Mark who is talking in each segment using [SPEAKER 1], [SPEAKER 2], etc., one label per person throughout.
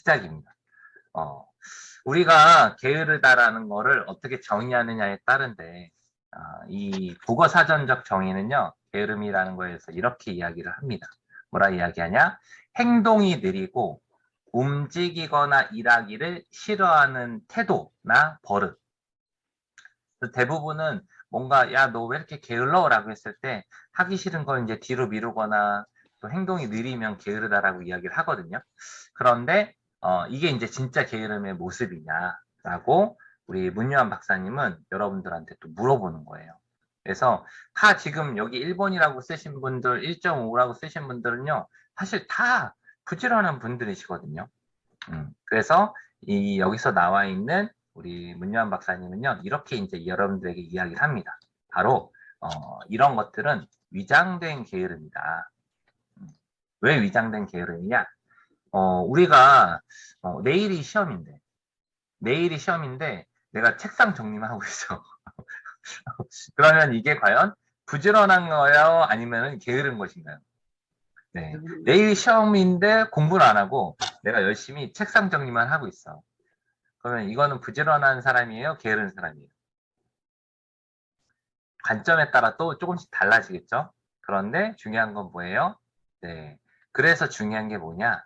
[SPEAKER 1] 시작입니다. 우리가 게으르다라는 거를 어떻게 정의하느냐에 따른데, 이 국어사전적 정의는요, 게으름이라는 거에서 이렇게 이야기를 합니다. 뭐라 이야기하냐? 행동이 느리고 움직이거나 일하기를 싫어하는 태도나 버릇. 대부분은 뭔가 야, 너 왜 이렇게 게을러? 라고 했을 때 하기 싫은 걸 이제 뒤로 미루거나 또 행동이 느리면 게으르다라고 이야기를 하거든요. 그런데 이게 이제 진짜 게으름의 모습이냐라고 우리 문유한 박사님은 여러분들한테 또 물어보는 거예요. 그래서 지금 여기 1번이라고 쓰신 분들, 1.5라고 쓰신 분들은요, 사실 다 부지런한 분들이시거든요. 그래서 여기서 나와 있는 우리 문유한 박사님은요, 이렇게 이제 여러분들에게 이야기를 합니다. 바로 이런 것들은 위장된 게으름이다. 왜 위장된 게으름이냐? 우리가 내일이 시험인데 내가 책상 정리만 하고 있어. 그러면 이게 과연 부지런한 거예요? 아니면 게으른 것인가요? 네. 내일 시험인데 공부를 안 하고 내가 열심히 책상 정리만 하고 있어. 그러면 이거는 부지런한 사람이에요? 게으른 사람이에요? 관점에 따라 또 조금씩 달라지겠죠? 그런데 중요한 건 뭐예요? 네. 그래서 중요한 게 뭐냐?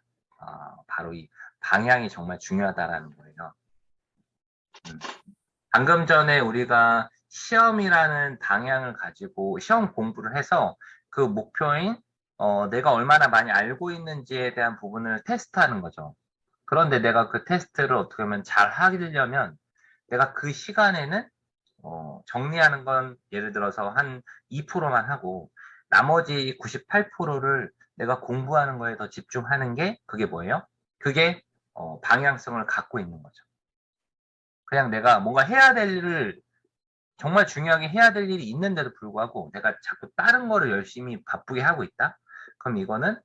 [SPEAKER 1] 바로 이 방향이 정말 중요하다라는 거예요. 방금 전에 우리가 시험이라는 방향을 가지고 시험 공부를 해서 그 목표인 내가 얼마나 많이 알고 있는지에 대한 부분을 테스트하는 거죠. 그런데 내가 그 테스트를 어떻게 하면 잘 하려면 내가 그 시간에는 정리하는 건 예를 들어서 한 2%만 하고 나머지 98%를 내가 공부하는 거에 더 집중하는 게 그게 뭐예요? 그게 방향성을 갖고 있는 거죠. 그냥 내가 뭔가 해야 될 일을 정말 중요하게 해야 될 일이 있는데도 불구하고 내가 자꾸 다른 거를 열심히 바쁘게 하고 있다? 그럼 이거는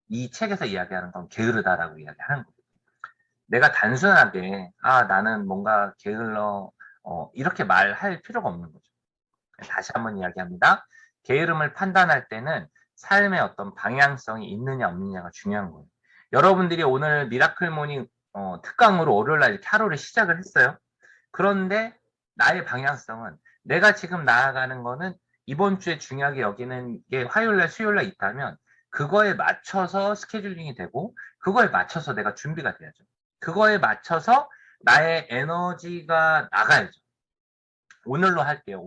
[SPEAKER 1] 이 책에서 이야기하는 건 게으르다라고 이야기하는 거예요. 내가 단순하게 나는 뭔가 게을러 이렇게 말할 필요가 없는 거죠. 다시 한번 이야기합니다. 게으름을 판단할 때는 삶의 어떤 방향성이 있느냐 없느냐가 중요한 거예요. 여러분들이 오늘 미라클 모닝 특강으로 월요일날 이렇게 하루를 시작을 했어요. 그런데 나의 방향성은 내가 지금 나아가는 거는 이번 주에 중요하게 여기는 게 화요일날 수요일날 있다면 그거에 맞춰서 스케줄링이 되고 그거에 맞춰서 내가 준비가 돼야죠. 그거에 맞춰서 나의 에너지가 나가야죠. 오늘로 할게요.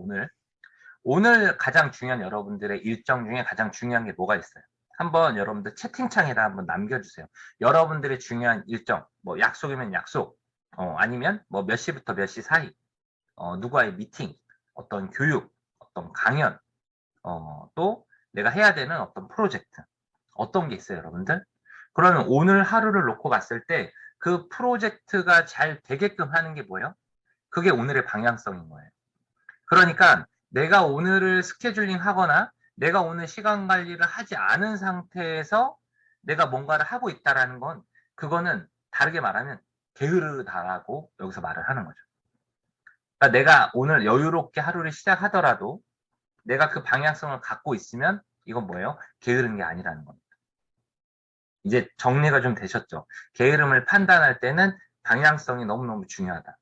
[SPEAKER 1] 오늘 가장 중요한 여러분들의 일정 중에 가장 중요한 게 뭐가 있어요? 한번 여러분들 채팅창에다 한번 남겨주세요. 여러분들의 중요한 일정, 뭐 약속이면 약속, 아니면 뭐 몇 시부터 몇 시 사이, 누구와의 미팅, 어떤 교육, 어떤 강연, 또 내가 해야 되는 어떤 프로젝트, 어떤 게 있어요, 여러분들? 그러면 오늘 하루를 놓고 봤을 때 그 프로젝트가 잘 되게끔 하는 게 뭐예요? 그게 오늘의 방향성인 거예요. 그러니까 내가 오늘을 스케줄링 하거나 내가 오늘 시간 관리를 하지 않은 상태에서 내가 뭔가를 하고 있다라는 건 그거는 다르게 말하면 게으르다라고 여기서 말을 하는 거죠. 그러니까 내가 오늘 여유롭게 하루를 시작하더라도 내가 그 방향성을 갖고 있으면 이건 뭐예요? 게으른 게 아니라는 겁니다. 이제 정리가 좀 되셨죠? 게으름을 판단할 때는 방향성이 너무너무 중요하다.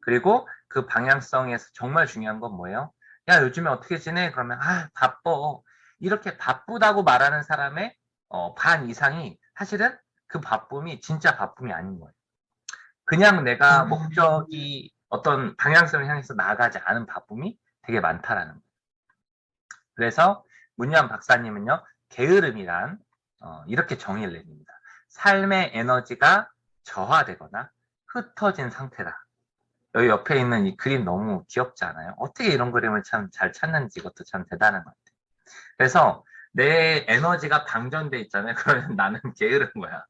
[SPEAKER 1] 그리고 그 방향성에서 정말 중요한 건 뭐예요? 야, 요즘에 어떻게 지내? 그러면 바빠. 이렇게 바쁘다고 말하는 사람의 반 이상이 사실은 그 바쁨이 진짜 바쁨이 아닌 거예요. 그냥 내가 목적이 어떤 방향성을 향해서 나아가지 않은 바쁨이 되게 많다라는 거예요. 그래서 문유한 박사님은요, 게으름이란 이렇게 정의를 내립니다. 삶의 에너지가 저하되거나 흩어진 상태다. 여기 옆에 있는 이 그림 너무 귀엽지 않아요? 어떻게 이런 그림을 참 잘 찾는지 이것도 참 대단한 것 같아요. 그래서 내 에너지가 방전돼 있잖아요. 그러면 나는 게으른 거야.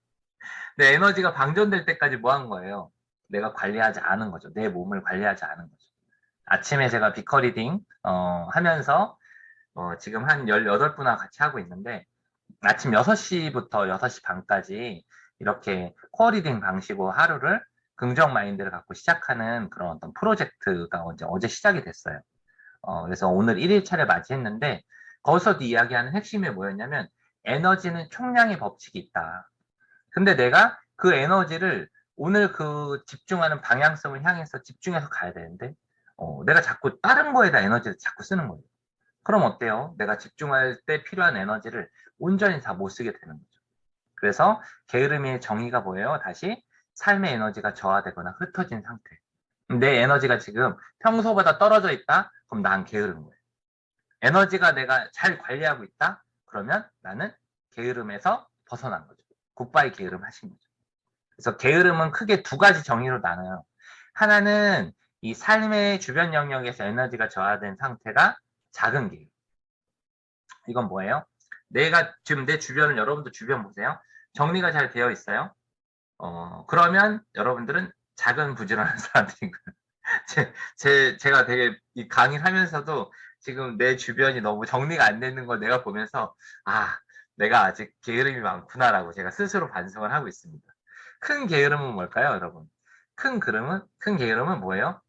[SPEAKER 1] 내 에너지가 방전될 때까지 뭐 한 거예요? 내가 관리하지 않은 거죠. 내 몸을 관리하지 않은 거죠. 아침에 제가 비커리딩 하면서 지금 한 18분하고 같이 하고 있는데 아침 6시부터 6시 반까지 이렇게 코어리딩 방식으로 하루를 긍정 마인드를 갖고 시작하는 그런 어떤 프로젝트가 어제 시작이 됐어요. 그래서 오늘 1일차를 맞이했는데 거기서도 이야기하는 핵심이 뭐였냐면 에너지는 총량의 법칙이 있다. 근데 내가 그 에너지를 오늘 그 집중하는 방향성을 향해서 집중해서 가야 되는데, 내가 자꾸 다른 거에다 에너지를 자꾸 쓰는 거예요. 그럼 어때요? 내가 집중할 때 필요한 에너지를 온전히 다 못 쓰게 되는 거죠. 그래서 게으름의 정의가 뭐예요? 다시 삶의 에너지가 저하되거나 흩어진 상태. 내 에너지가 지금 평소보다 떨어져 있다? 그럼 난 게으른 거예요. 에너지가 내가 잘 관리하고 있다? 그러면 나는 게으름에서 벗어난 거죠. 굿바이 게으름 하신 거죠. 그래서 게으름은 크게 두 가지 정의로 나눠요. 하나는 이 삶의 주변 영역에서 에너지가 저하된 상태가 작은 게으름. 이건 뭐예요? 내가 지금 내 주변을 여러분도 주변 보세요. 정리가 잘 되어 있어요. 그러면 여러분들은 작은 부지런한 사람들인 거예요. 제가 되게 이 강의를 하면서도 지금 내 주변이 너무 정리가 안 되는 걸 내가 보면서, 내가 아직 게으름이 많구나라고 제가 스스로 반성을 하고 있습니다. 큰 게으름은 뭘까요, 여러분? 큰 게으름은 뭐예요?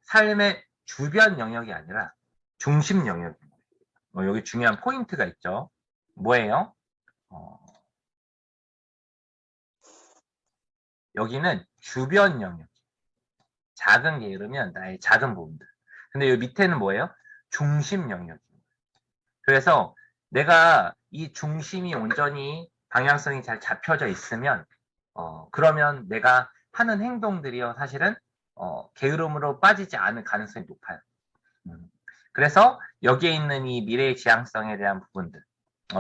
[SPEAKER 1] 삶의 주변 영역이 아니라 중심 영역입니다. 여기 중요한 포인트가 있죠. 뭐예요? 여기는 주변 영역. 작은 게으르면 나의 작은 부분들. 근데 여기 밑에는 뭐예요? 중심 영역이에요. 그래서 내가 이 중심이 온전히 방향성이 잘 잡혀져 있으면, 그러면 내가 하는 행동들이요, 사실은, 게으름으로 빠지지 않을 가능성이 높아요. 그래서 여기에 있는 이 미래의 지향성에 대한 부분들.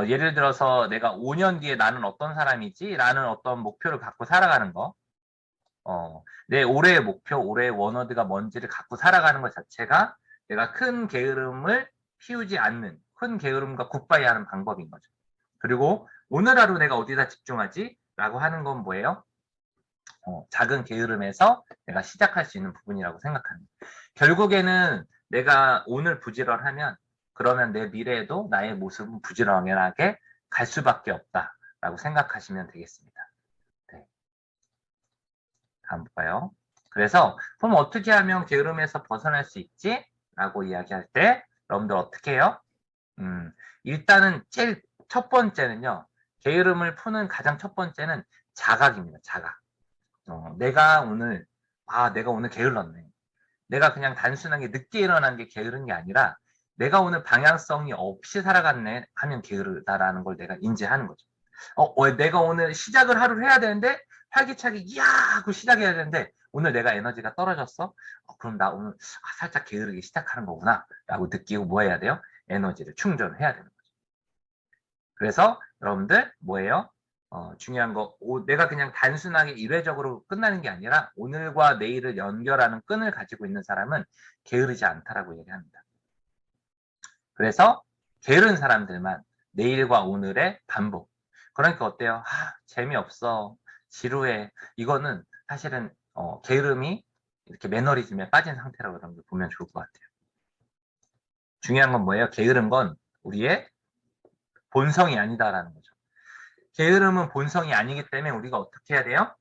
[SPEAKER 1] 예를 들어서 내가 5년 뒤에 나는 어떤 사람이지? 라는 어떤 목표를 갖고 살아가는 거. 내 올해의 목표, 올해의 원워드가 뭔지를 갖고 살아가는 것 자체가 내가 큰 게으름을 피우지 않는, 큰 게으름과 굿바이 하는 방법인 거죠. 그리고 오늘 하루 내가 어디다 집중하지? 라고 하는 건 뭐예요? 작은 게으름에서 내가 시작할 수 있는 부분이라고 생각합니다. 결국에는 내가 오늘 부지런하면 그러면 내 미래에도 나의 모습은 부지런하게 갈 수밖에 없다라고 생각하시면 되겠습니다. 네. 다음 볼까요? 그래서 그럼 어떻게 하면 게으름에서 벗어날 수 있지? 라고 이야기할 때 여러분들 어떻게 해요? 일단은 제일 첫 번째는요. 게으름을 푸는 가장 첫 번째는 자각입니다. 자각. 내가 오늘 게을렀네. 내가 그냥 단순하게 늦게 일어난 게 게으른 게 아니라 내가 오늘 방향성이 없이 살아갔네 하면 게으르다라는 걸 내가 인지하는 거죠. 내가 오늘 시작을 하루를 해야 되는데 활기차게 이야 하고 시작해야 되는데 오늘 내가 에너지가 떨어졌어? 그럼 나 오늘 살짝 게으르게 시작하는 거구나 라고 느끼고 뭐 해야 돼요? 에너지를 충전해야 되는 거죠. 그래서 여러분들 뭐예요? 중요한 거, 내가 그냥 단순하게 일회적으로 끝나는 게 아니라 오늘과 내일을 연결하는 끈을 가지고 있는 사람은 게으르지 않다라고 얘기합니다. 그래서 게으른 사람들만 내일과 오늘의 반복. 그러니까 어때요? 재미없어. 지루해. 이거는 사실은 게으름이 이렇게 매너리즘에 빠진 상태라고 여러분들 보면 좋을 것 같아요. 중요한 건 뭐예요? 게으른 건 우리의 본성이 아니다라는 거죠. 게으름은 본성이 아니기 때문에 우리가 어떻게 해야 돼요?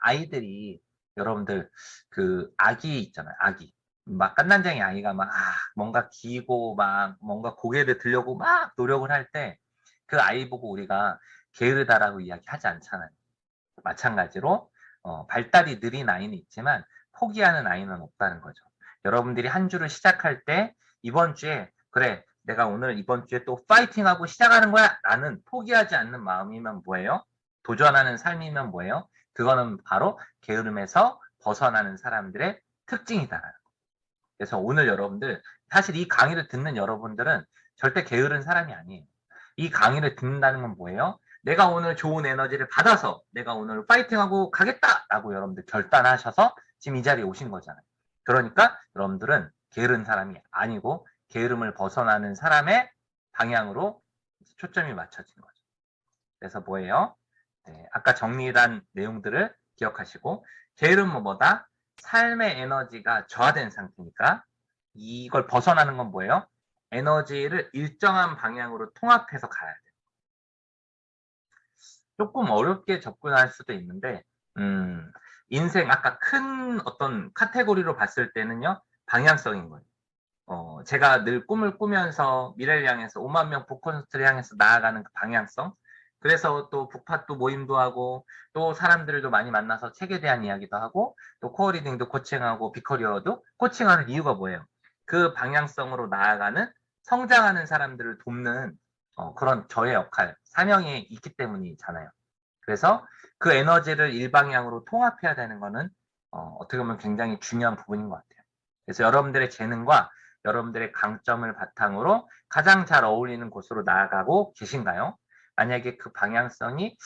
[SPEAKER 1] 아이들이 여러분들 그 아기 있잖아요. 아기. 막 깐난쟁이 아이가 막 뭔가 기고 막 뭔가 고개를 들려고 막 노력을 할 때 그 아이 보고 우리가 게으르다라고 이야기하지 않잖아요. 마찬가지로 발달이 느린 아이는 있지만 포기하는 아이는 없다는 거죠. 여러분들이 한 주를 시작할 때 이번 주에 그래 내가 오늘 이번 주에 또 파이팅하고 시작하는 거야 라는 포기하지 않는 마음이면 뭐예요? 도전하는 삶이면 뭐예요? 그거는 바로 게으름에서 벗어나는 사람들의 특징이다. 그래서 오늘 여러분들 사실 이 강의를 듣는 여러분들은 절대 게으른 사람이 아니에요. 이 강의를 듣는다는 건 뭐예요? 내가 오늘 좋은 에너지를 받아서 내가 오늘 파이팅하고 가겠다라고 여러분들 결단하셔서 지금 이 자리에 오신 거잖아요. 그러니까 여러분들은 게으른 사람이 아니고 게으름을 벗어나는 사람의 방향으로 초점이 맞춰진 거죠. 그래서 뭐예요? 네, 아까 정리한 내용들을 기억하시고 게으름은 뭐다? 삶의 에너지가 저하된 상태니까 이걸 벗어나는 건 뭐예요? 에너지를 일정한 방향으로 통합해서 가야 돼요. 조금 어렵게 접근할 수도 있는데 인생 아까 큰 어떤 카테고리로 봤을 때는요. 방향성인 거예요. 제가 늘 꿈을 꾸면서 미래를 향해서 5만 명 북콘서트를 향해서 나아가는 그 방향성 그래서 또 북팟도 모임도 하고 또 사람들도 많이 만나서 책에 대한 이야기도 하고 또 코어리딩도 코칭하고 빅커리어도 코칭하는 이유가 뭐예요? 그 방향성으로 나아가는 성장하는 사람들을 돕는 그런 저의 역할, 사명이 있기 때문이잖아요. 그래서 그 에너지를 일방향으로 통합해야 되는 거는 어떻게 보면 굉장히 중요한 부분인 것 같아요. 그래서 여러분들의 재능과 여러분들의 강점을 바탕으로 가장 잘 어울리는 곳으로 나아가고 계신가요? 만약에 그 방향성이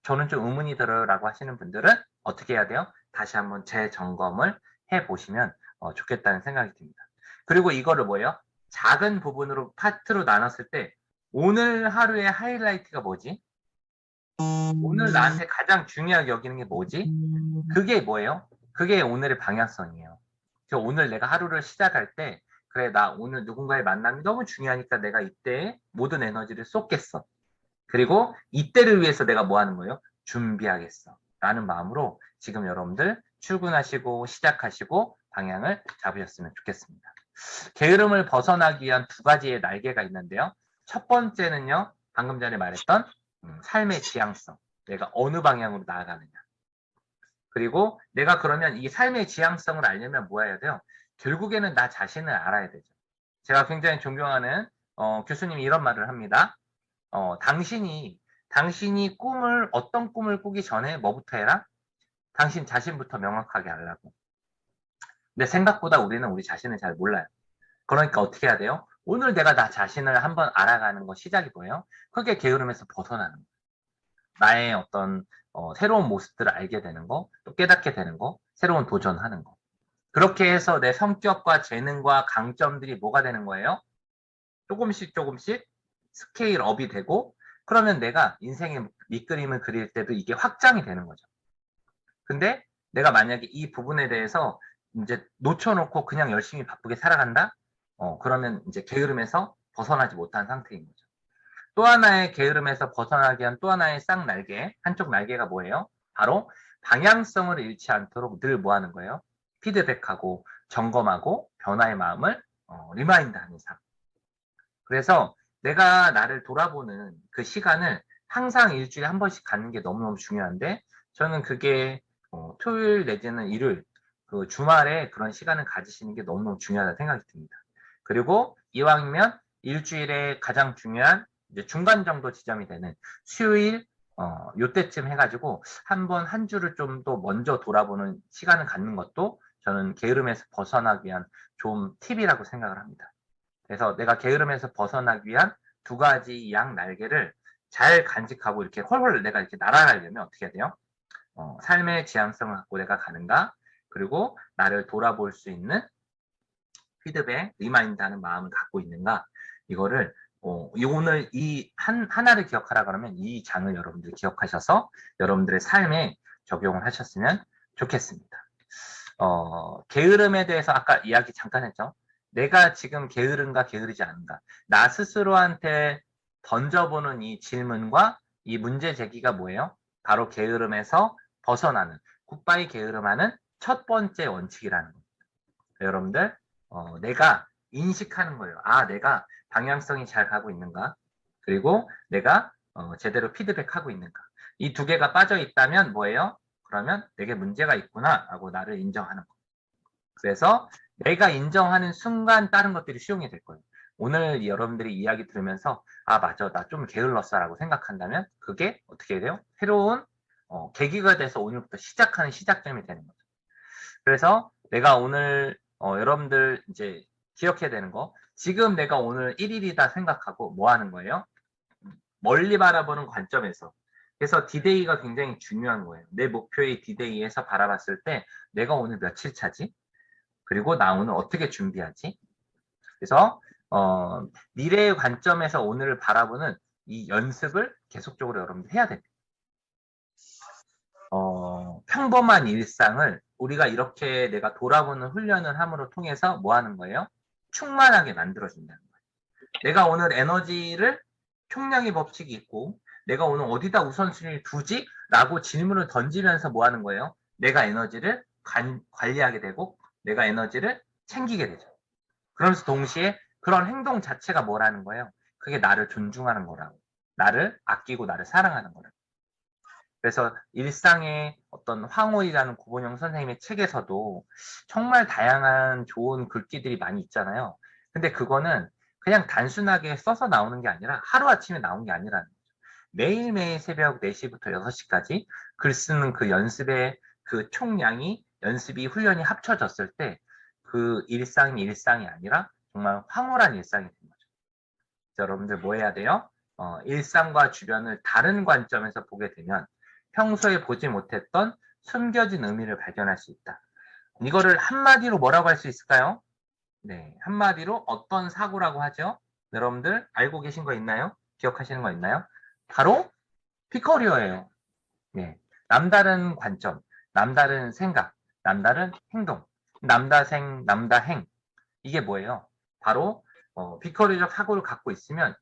[SPEAKER 1] 저는 좀 의문이 들어라고 하시는 분들은 어떻게 해야 돼요? 다시 한번 재점검을 해보시면 좋겠다는 생각이 듭니다. 그리고 이거를 뭐예요? 작은 부분으로 파트로 나눴을 때 오늘 하루의 하이라이트가 뭐지? 오늘 나한테 가장 중요하게 여기는 게 뭐지? 그게 뭐예요? 그게 오늘의 방향성이에요. 그래서 오늘 내가 하루를 시작할 때 그래 나 오늘 누군가의 만남이 너무 중요하니까 내가 이때 모든 에너지를 쏟겠어. 그리고 이때를 위해서 내가 뭐 하는 거예요? 준비하겠어. 라는 마음으로 지금 여러분들 출근하시고 시작하시고 방향을 잡으셨으면 좋겠습니다. 게으름을 벗어나기 위한 두 가지의 날개가 있는데요. 첫 번째는요. 방금 전에 말했던 삶의 지향성. 내가 어느 방향으로 나아가느냐. 그리고 내가 그러면 이 삶의 지향성을 알려면 뭐 해야 돼요? 결국에는 나 자신을 알아야 되죠. 제가 굉장히 존경하는 교수님이 이런 말을 합니다. 당신이 어떤 꿈을 꾸기 전에 뭐부터 해라? 당신 자신부터 명확하게 알라고. 근데 생각보다 우리는 우리 자신을 잘 몰라요. 그러니까 어떻게 해야 돼요? 오늘 내가 나 자신을 한번 알아가는 거 시작이 뭐예요? 그게 게으름에서 벗어나는 거예요. 나의 어떤 새로운 모습들을 알게 되는 거, 또 깨닫게 되는 거, 새로운 도전하는 거. 그렇게 해서 내 성격과 재능과 강점들이 뭐가 되는 거예요? 조금씩 스케일 업이 되고 그러면 내가 인생의 밑그림을 그릴 때도 이게 확장이 되는 거죠. 근데 내가 만약에 이 부분에 대해서 이제 놓쳐놓고 그냥 열심히 바쁘게 살아간다? 그러면 이제 게으름에서 벗어나지 못한 상태인 거죠. 또 하나의 게으름에서 벗어나기 위한 또 하나의 쌍날개, 한쪽 날개가 뭐예요? 바로 방향성을 잃지 않도록 늘 뭐 하는 거예요? 피드백하고 점검하고 변화의 마음을 리마인드하는 삶. 그래서 내가 나를 돌아보는 그 시간을 항상 일주일에 한 번씩 갖는 게 너무너무 중요한데 저는 그게 토요일 내지는 일요일 그 주말에 그런 시간을 가지시는 게 너무너무 중요하다는 생각이 듭니다. 그리고 이왕이면 일주일에 가장 중요한 이제 중간 정도 지점이 되는 수요일 요때쯤 해가지고 한 주를 좀 더 먼저 돌아보는 시간을 갖는 것도 저는 게으름에서 벗어나기 위한 좋은 팁이라고 생각을 합니다. 그래서 내가 게으름에서 벗어나기 위한 두 가지 양 날개를 잘 간직하고 이렇게 훨훨 내가 이렇게 날아가려면 어떻게 해야 돼요? 삶의 지향성을 갖고 내가 가는가? 그리고 나를 돌아볼 수 있는 피드백, 리마인드 하는 마음을 갖고 있는가? 이거를 오늘 이 하나를 기억하라 그러면 이 장을 여러분들 기억하셔서 여러분들의 삶에 적용을 하셨으면 좋겠습니다. 게으름에 대해서 아까 이야기 잠깐 했죠. 내가 지금 게으른가 게으르지 않은가. 나 스스로한테 던져보는 이 질문과 이 문제 제기가 뭐예요? 바로 게으름에서 벗어나는, 굿바이 게으름하는 첫 번째 원칙이라는 겁니다. 여러분들, 내가 인식하는 거예요. 아, 내가 방향성이 잘 가고 있는가? 그리고 내가 제대로 피드백하고 있는가? 이 두 개가 빠져 있다면 뭐예요? 그러면 내게 문제가 있구나 라고 나를 인정하는 거. 그래서 내가 인정하는 순간 다른 것들이 수용이 될 거예요. 오늘 여러분들이 이야기 들으면서 아 맞아 나 좀 게을렀어 라고 생각한다면 그게 어떻게 돼요? 새로운 계기가 돼서 오늘부터 시작하는 시작점이 되는 거죠. 그래서 내가 오늘 여러분들 이제 기억해야 되는 거 지금 내가 오늘 1일이다 생각하고 뭐 하는 거예요? 멀리 바라보는 관점에서 그래서 디데이가 굉장히 중요한 거예요. 내 목표의 디데이에서 바라봤을 때 내가 오늘 며칠 차지? 그리고 나 오늘 어떻게 준비하지? 그래서 미래의 관점에서 오늘을 바라보는 이 연습을 계속적으로 여러분들 해야 됩니다. 평범한 일상을 우리가 이렇게 내가 돌아보는 훈련을 함으로 통해서 뭐 하는 거예요? 충만하게 만들어준다는 거예요. 내가 오늘 에너지를 총량의 법칙이 있고 내가 오늘 어디다 우선순위를 두지? 라고 질문을 던지면서 뭐 하는 거예요? 내가 에너지를 관리하게 되고 내가 에너지를 챙기게 되죠. 그러면서 동시에 그런 행동 자체가 뭐라는 거예요? 그게 나를 존중하는 거라고. 나를 아끼고 나를 사랑하는 거예요. 그래서 일상의 어떤 황홀이라는 고본영 선생님의 책에서도 정말 다양한 좋은 글귀들이 많이 있잖아요. 근데 그거는 그냥 단순하게 써서 나오는 게 아니라 하루아침에 나온 게 아니라는 거죠. 매일매일 새벽 4시부터 6시까지 글 쓰는 그 연습의 그 총량이 연습이 훈련이 합쳐졌을 때 그 일상이 일상이 아니라 정말 황홀한 일상이 된 거죠. 여러분들 뭐 해야 돼요? 일상과 주변을 다른 관점에서 보게 되면 평소에 보지 못했던 숨겨진 의미를 발견할 수 있다. 이거를 한마디로 뭐라고 할 수 있을까요? 네, 한마디로 어떤 사고라고 하죠? 여러분들 알고 계신 거 있나요? 기억하시는 거 있나요? 바로 피커리어예요. 네, 남다른 관점, 남다른 생각, 남다른 행동, 남다생, 남다행. 이게 뭐예요? 바로 피커리적 사고를 갖고 있으면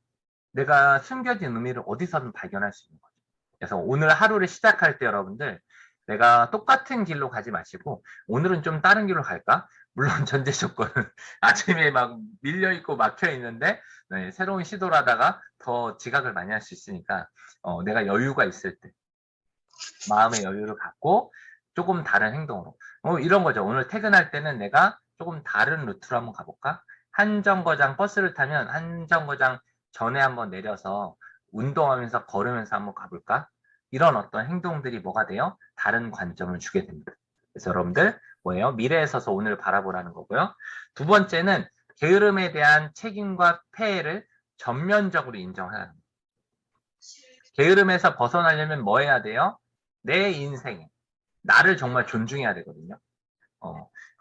[SPEAKER 1] 내가 숨겨진 의미를 어디서든 발견할 수 있는 거죠. 그래서 오늘 하루를 시작할 때 여러분들 내가 똑같은 길로 가지 마시고 오늘은 좀 다른 길로 갈까? 물론 전제 조건은 아침에 막 밀려있고 막혀있는데 네, 새로운 시도를 하다가 더 지각을 많이 할 수 있으니까 내가 여유가 있을 때 마음의 여유를 갖고 조금 다른 행동으로 이런 거죠. 오늘 퇴근할 때는 내가 조금 다른 루트로 한번 가볼까? 한 정거장 버스를 타면 한 정거장 전에 한번 내려서 운동하면서 걸으면서 한번 가볼까? 이런 어떤 행동들이 뭐가 돼요? 다른 관점을 주게 됩니다. 그래서 여러분들 뭐예요? 미래에 서서 오늘 바라보라는 거고요. 두 번째는 게으름에 대한 책임과 폐해를 전면적으로 인정하는 거예요. 게으름에서 벗어나려면 뭐 해야 돼요? 내 인생에 나를 정말 존중해야 되거든요.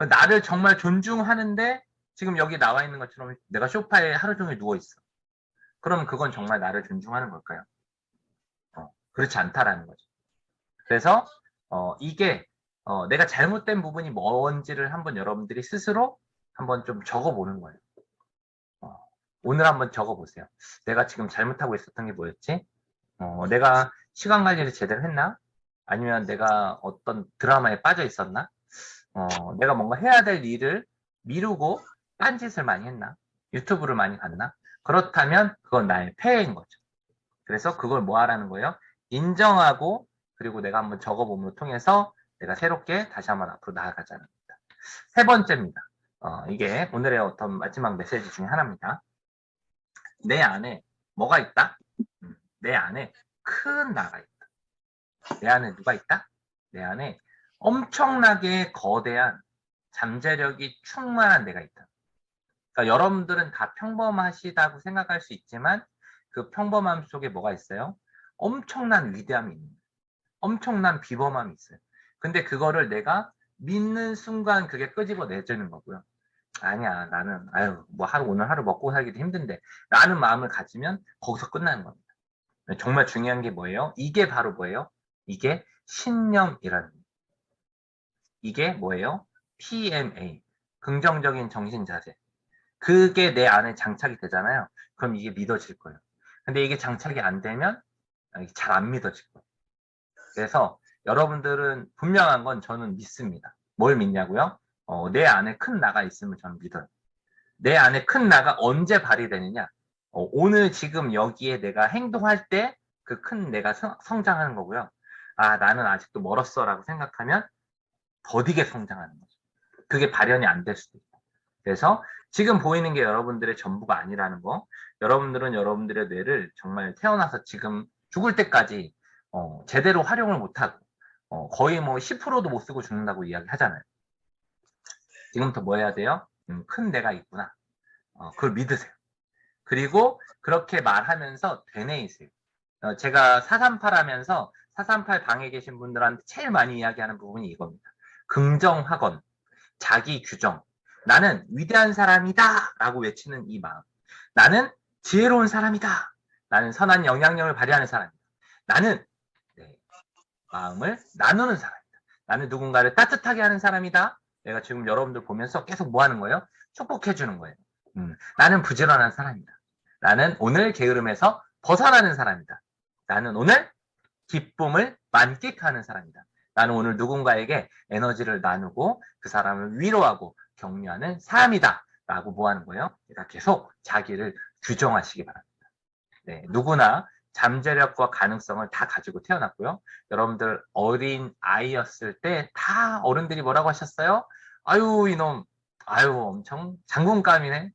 [SPEAKER 1] 나를 정말 존중하는데 지금 여기 나와 있는 것처럼 내가 소파에 하루 종일 누워 있어. 그럼 그건 정말 나를 존중하는 걸까요? 그렇지 않다라는 거죠. 그래서 이게 내가 잘못된 부분이 뭔지를 한번 여러분들이 스스로 한번 좀 적어보는 거예요. 오늘 한번 적어보세요. 내가 지금 잘못하고 있었던 게 뭐였지? 내가 시간 관리를 제대로 했나? 아니면 내가 어떤 드라마에 빠져 있었나? 내가 뭔가 해야 될 일을 미루고 딴짓을 많이 했나? 유튜브를 많이 봤나? 그렇다면 그건 나의 폐해인 거죠. 그래서 그걸 뭐 하라는 거예요? 인정하고 그리고 내가 한번 적어봄을 통해서 내가 새롭게 다시 한번 앞으로 나아가자는 겁니다. 세 번째입니다. 이게 오늘의 어떤 마지막 메시지 중에 하나입니다. 내 안에 뭐가 있다? 내 안에 큰 나가 있다. 내 안에 누가 있다? 내 안에 엄청나게 거대한 잠재력이 충만한 내가 있다. 그러니까 여러분들은 다 평범하시다고 생각할 수 있지만 그 평범함 속에 뭐가 있어요? 엄청난 위대함이 있는 거예요. 엄청난 비범함이 있어요. 근데 그거를 내가 믿는 순간 그게 끄집어내지는 거고요. 아니야, 나는 뭐 오늘 하루 먹고 살기도 힘든데 라는 마음을 가지면 거기서 끝나는 겁니다. 정말 중요한 게 뭐예요? 이게 바로 뭐예요? 이게 신념이라는 거예요. 이게 뭐예요? PMA, 긍정적인 정신자세. 그게 내 안에 장착이 되잖아요. 그럼 이게 믿어질 거예요. 근데 이게 장착이 안 되면 잘 안 믿어질 거예요. 그래서 여러분들은 분명한 건 저는 믿습니다. 뭘 믿냐고요? 내 안에 큰 나가 있으면 저는 믿어요. 내 안에 큰 나가 언제 발휘되느냐? 오늘 지금 여기에 내가 행동할 때 그 큰 내가 성장하는 거고요. 아, 나는 아직도 멀었어라고 생각하면 더디게 성장하는 거죠. 그게 발현이 안 될 수도 있고. 그래서 지금 보이는 게 여러분들의 전부가 아니라는 거. 여러분들은 여러분들의 뇌를 정말 태어나서 지금 죽을 때까지 제대로 활용을 못하고 거의 뭐 10%도 못 쓰고 죽는다고 이야기 하잖아요. 지금부터 뭐 해야 돼요? 큰 내가 있구나. 그걸 믿으세요. 그리고 그렇게 말하면서 되뇌이세요. 제가 438 하면서 438 방에 계신 분들한테 제일 많이 이야기하는 부분이 이겁니다. 긍정학원, 자기 규정. 나는 위대한 사람이다 라고 외치는 이 마음. 나는 지혜로운 사람이다. 나는 선한 영향력을 발휘하는 사람이다. 나는 마음을 나누는 사람이다. 나는 누군가를 따뜻하게 하는 사람이다. 내가 지금 여러분들 보면서 계속 뭐 하는 거예요? 축복해 주는 거예요. 나는 부지런한 사람이다. 나는 오늘 게으름에서 벗어나는 사람이다. 나는 오늘 기쁨을 만끽하는 사람이다. 나는 오늘 누군가에게 에너지를 나누고 그 사람을 위로하고 격려하는 사람이다. 라고 뭐 하는 거예요? 내가 계속 자기를 규정하시기 바랍니다. 네, 누구나 잠재력과 가능성을 다 가지고 태어났고요. 여러분들 어린 아이였을 때 다 어른들이 뭐라고 하셨어요? 아유, 이놈, 아유, 엄청 장군감이네.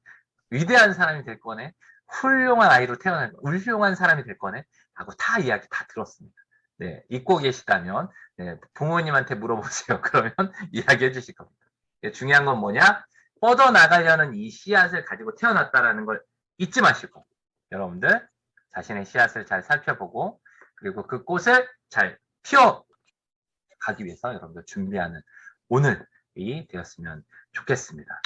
[SPEAKER 1] 위대한 사람이 될 거네. 훌륭한 아이로 태어날, 훌륭한 사람이 될 거네. 하고 다 이야기 다 들었습니다. 네, 잊고 계시다면, 네, 부모님한테 물어보세요. 그러면 이야기해 주실 겁니다. 네, 중요한 건 뭐냐? 뻗어나가려는 이 씨앗을 가지고 태어났다라는 걸 잊지 마시고, 여러분들 자신의 씨앗을 잘 살펴보고, 그리고 그 꽃을 잘 피워 가기 위해서 여러분들 준비하는 오늘이 되었으면 좋겠습니다.